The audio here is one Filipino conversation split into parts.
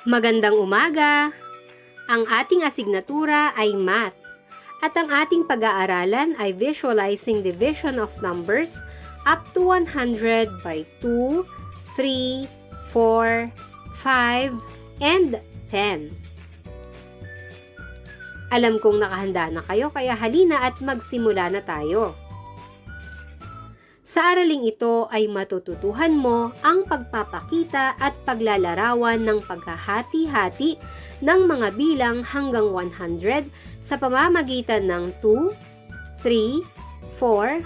Magandang umaga! Ang ating asignatura ay Math at ang ating pag-aaralan ay Visualizing Division of Numbers up to 100 by 2, 3, 4, 5, and 10. Alam kong nakahanda na kayo kaya halina at magsimula na tayo. Sa araling ito ay matututuhan mo ang pagpapakita at paglalarawan ng paghahati-hati ng mga bilang hanggang 100 sa pamamagitan ng 2, 3, 4,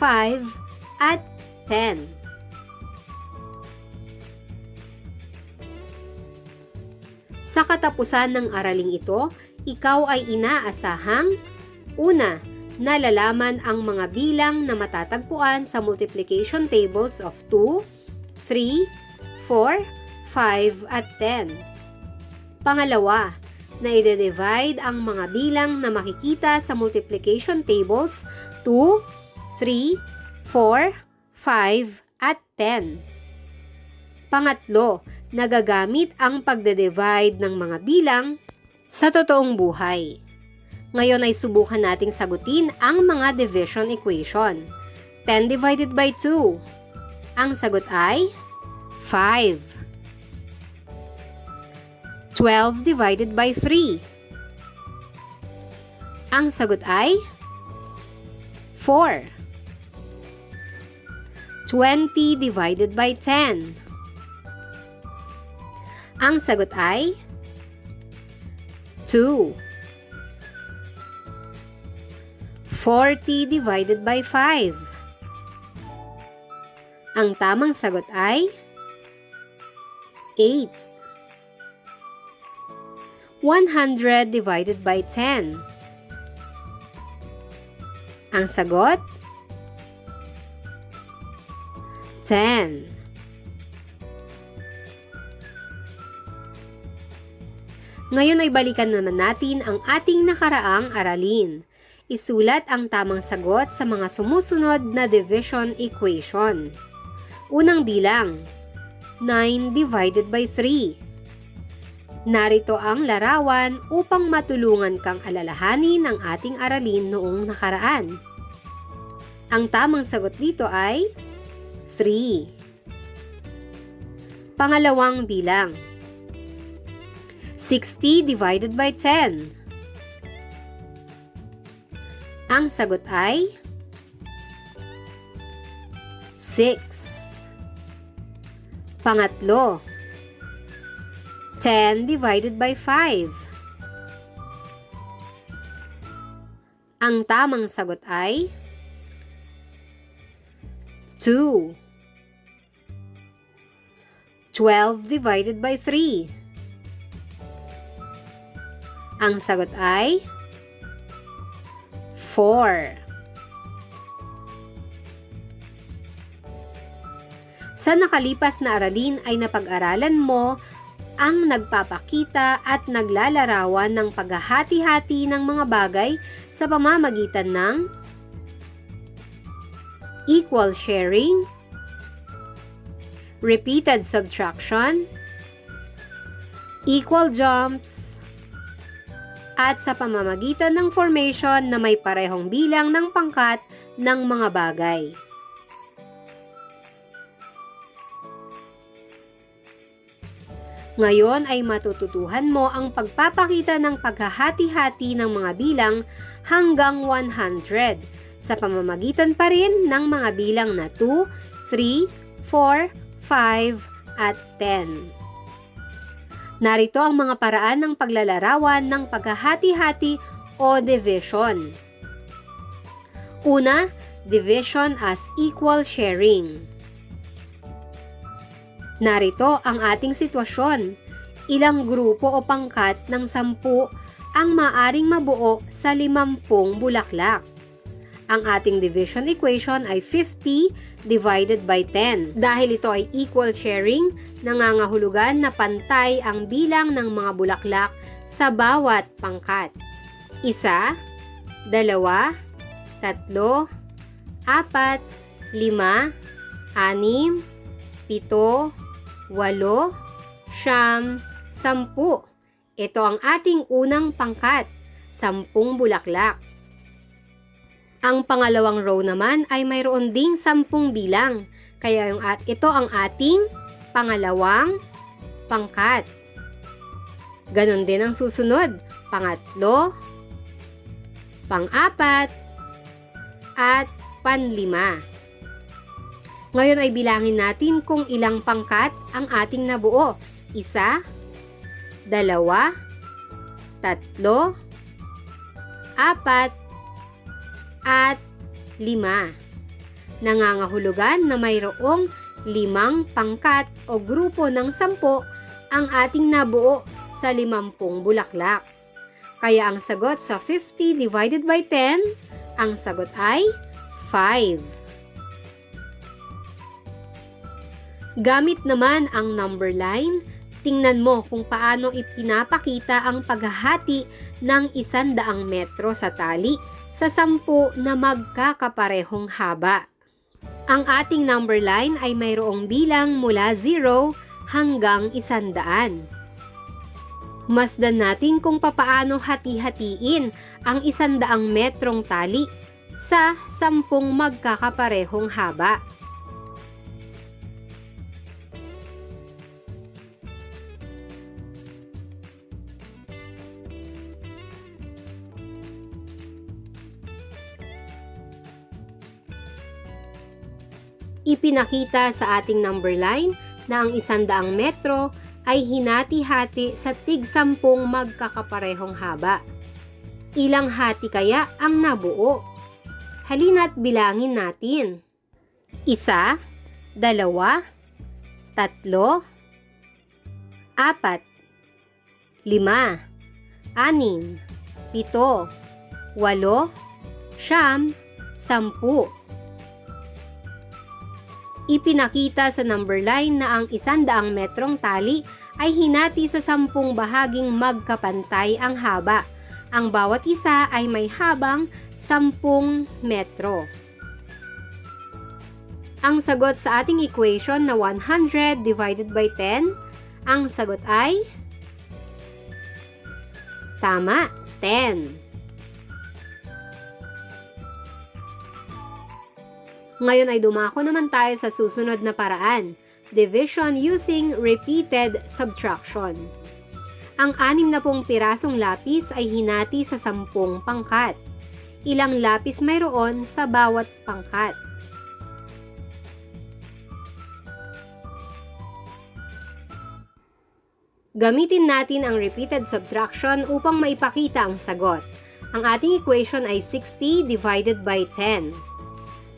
5, at 10. Sa katapusan ng araling ito, ikaw ay inaasahang una, nalalaman ang mga bilang na matatagpuan sa multiplication tables of 2, 3, 4, 5, at 10. Pangalawa, na i-divide ang mga bilang na makikita sa multiplication tables 2, 3, 4, 5, at 10. Pangatlo, nagagamit ang pagde-divide ng mga bilang sa totoong buhay. Ngayon ay subukan nating sagutin ang mga division equation. 10 divided by 2. Ang sagot ay 5. 12 divided by 3. Ang sagot ay 4. 20 divided by 10. Ang sagot ay 2. 40 divided by 5. Ang tamang sagot ay 8. 100 divided by 10. Ang sagot 10. Ngayon ay balikan naman natin ang ating nakaraang aralin. Isulat ang tamang sagot sa mga sumusunod na division equation. Unang bilang, 9 divided by 3. Narito ang larawan upang matulungan kang alalahanin ang ating aralin noong nakaraan. Ang tamang sagot dito ay 3. Pangalawang bilang, 60 divided by 10. Ang sagot ay 6. Pangatlo, 10 divided by 5. Ang tamang sagot ay 2. 12 divided by 3. Ang sagot ay 4. Sa nakalipas na aralin ay napag-aralan mo ang nagpapakita at naglalarawan ng paghahati-hati ng mga bagay sa pamamagitan ng equal sharing, repeated subtraction, equal jumps, at sa pamamagitan ng formation na may parehong bilang ng pangkat ng mga bagay. Ngayon ay matututuhan mo ang pagpapakita ng paghahati-hati ng mga bilang hanggang 100 sa pamamagitan pa rin ng mga bilang na 2, 3, 4, 5, at 10. Narito ang mga paraan ng paglalarawan ng paghahati-hati o division. Una, division as equal sharing. Narito ang ating sitwasyon. Ilang grupo o pangkat ng 10 ang maaring mabuo sa 50 bulaklak. Ang ating division equation ay 50 divided by 10. Dahil ito ay equal sharing, nangangahulugan na pantay ang bilang ng mga bulaklak sa bawat pangkat. 1, 2, 3, 4, 5, 6, 7, 8, 9, 10, 10. Ito ang ating unang pangkat, 10 bulaklak. Ang pangalawang row naman ay mayroon ding 10 bilang, kaya ito ang ating pangalawang pangkat. Ganon din ang susunod, pangatlo, pang-apat, at panlima. Ngayon ay bilangin natin kung ilang pangkat ang ating nabuo. 1, 2, 3, 4, at 5. Nangangahulugan na mayroong 5 pangkat o grupo ng 10 ang ating nabuo sa 50 bulaklak. Kaya ang sagot sa 50 divided by 10, ang sagot ay 5. Gamit naman ang number line, tingnan mo kung paano ipinapakita ang paghahati ng 100 metro sa tali sa 10 na magkakaparehong haba. Ang ating number line ay mayroong bilang mula 0 hanggang 100. Masdan natin kung papaano hati-hatiin ang 100 metrong tali sa 10 magkakaparehong haba. Ipinakita sa ating number line na ang 100 metro ay hinati-hati sa tig-10 magkakaparehong haba. Ilang hati kaya ang nabuo? Halina't bilangin natin. 1, 2, 3, 4, 5, 6, 7, 8, 9, 10. Ipinakita sa number line na ang 100 metrong tali ay hinati sa 10 bahaging magkapantay ang haba. Ang bawat isa ay may habang 10 metro. Ang sagot sa ating equation na 100 divided by 10, ang sagot ay tama, 10. Ngayon ay dumako naman tayo sa susunod na paraan, division using repeated subtraction. Ang 60 pirasong lapis ay hinati sa 10 pangkat. Ilang lapis mayroon sa bawat pangkat? Gamitin natin ang repeated subtraction upang maipakita ang sagot. Ang ating equation ay 60 divided by 10.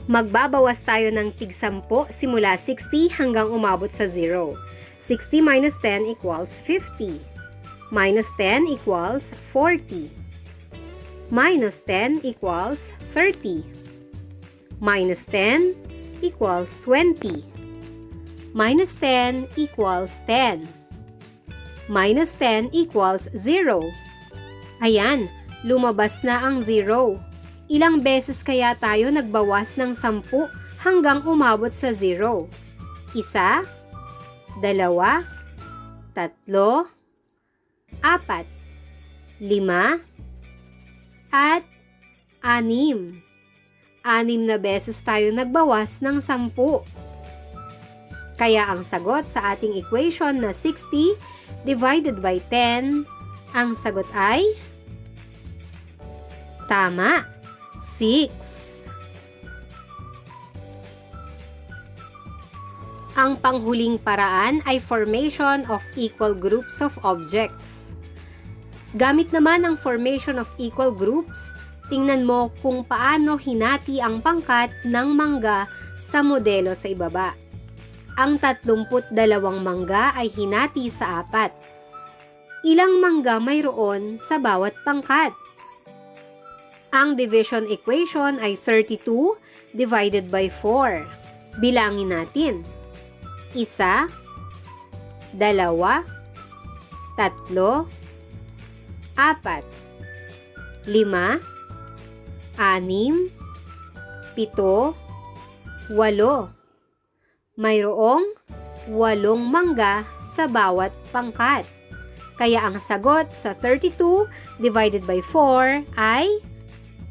Magbabawas tayo ng tig-10 simula 60 hanggang umabot sa 0. 60 minus 10 equals 50. Minus 10 equals 40. Minus 10 equals 30. Minus 10 equals 20. Minus 10 equals 10. Minus 10 equals 0. Ayan, lumabas na ang 0. Ilang beses kaya tayo nagbawas ng 10 hanggang umabot sa 0? 1, 2, 3, 4, 5, at 6. 6 na beses tayo nagbawas ng 10. Kaya ang sagot sa ating equation na 60 divided by 10, ang sagot ay tama, 6. Ang panghuling paraan ay formation of equal groups of objects. Gamit naman ang formation of equal groups, tingnan mo kung paano hinati ang pangkat ng mangga sa modelo sa ibaba. Ang 32 mangga ay hinati sa 4. Ilang mangga mayroon sa bawat pangkat? Ang division equation ay 32 divided by 4. Bilangin natin. 1, 2, 3, 4, 5, 6, 7, 8, 8. Mayroong 8 mangga sa bawat pangkat. Kaya ang sagot sa 32 divided by 4 ay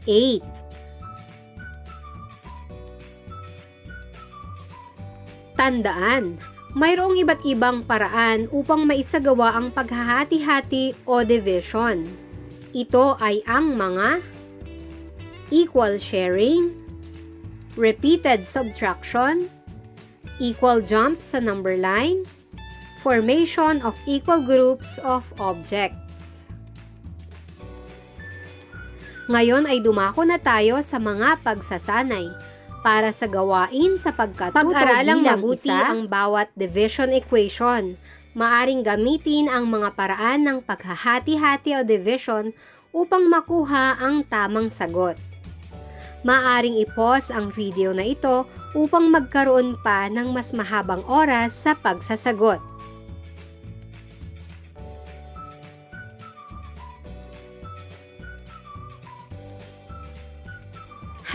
8. Tandaan, mayroong iba't ibang paraan upang maisagawa ang paghahati-hati o division. Ito ay ang mga equal sharing, repeated subtraction, equal jumps sa number line, formation of equal groups of objects. Ngayon ay dumako na tayo sa mga pagsasanay para sa gawain sa pagkatuto. Pag-aralang mabuti ang bawat division equation. Maaring gamitin ang mga paraan ng paghahati-hati o division upang makuha ang tamang sagot. Maaring i-pause ang video na ito upang magkaroon pa ng mas mahabang oras sa pagsasagot.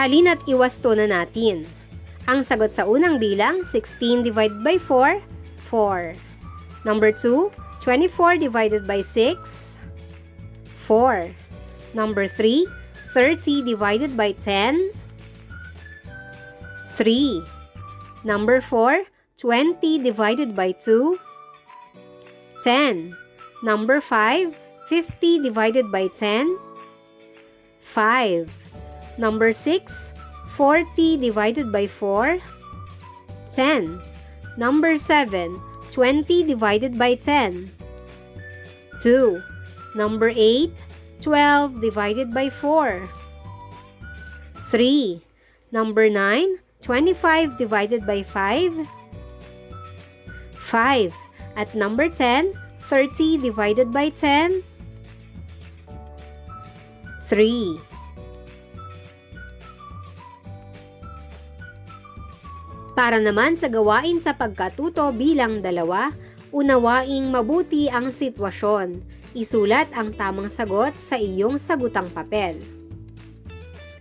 Halina't iwasto na natin. Ang sagot sa unang bilang, 16 divided by 4, 4. Number 2, 24 divided by 6, 4. Number 3, 30 divided by 10, 3. Number 4, 20 divided by 2, 10. Number 5, 50 divided by 10, 5. Number 6, 40 divided by 4, 10. Number 7, 20 divided by 10, 2. Number 8, 12 divided by 4, 3. Number 9, 25 divided by 5, 5. At number 10, 30 divided by 10, 3. Para naman sa gawain sa pagkatuto bilang 2, unawaing mabuti ang sitwasyon. Isulat ang tamang sagot sa iyong sagutang papel.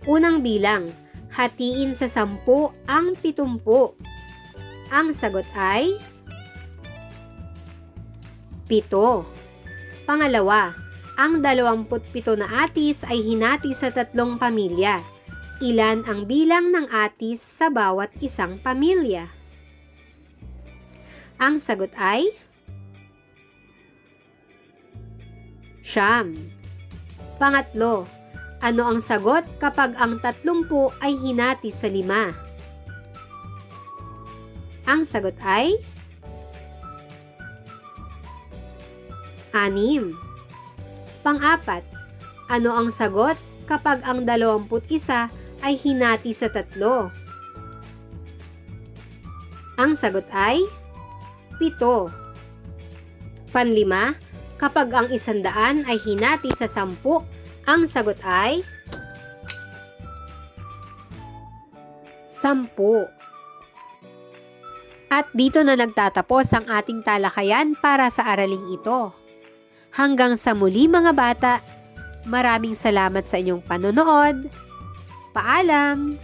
Unang bilang, hatiin sa 10 ang 70. Ang sagot ay 7. Pangalawa, ang 27 na atis ay hinati sa 3 pamilya. Ilan ang bilang ng atis sa bawat isang pamilya? Ang sagot ay 9. Pangatlo, ano ang sagot kapag ang 30 ay hinati sa 5? Ang sagot ay 6. Pang-apat, ano ang sagot kapag ang 21 ay hinati sa 3? Ang sagot ay 7. Panlima, kapag ang 100 ay hinati sa 10, ang sagot ay 10. At dito na nagtatapos ang ating talakayan para sa araling ito. Hanggang sa muli mga bata, maraming salamat sa inyong panonood. Paalam!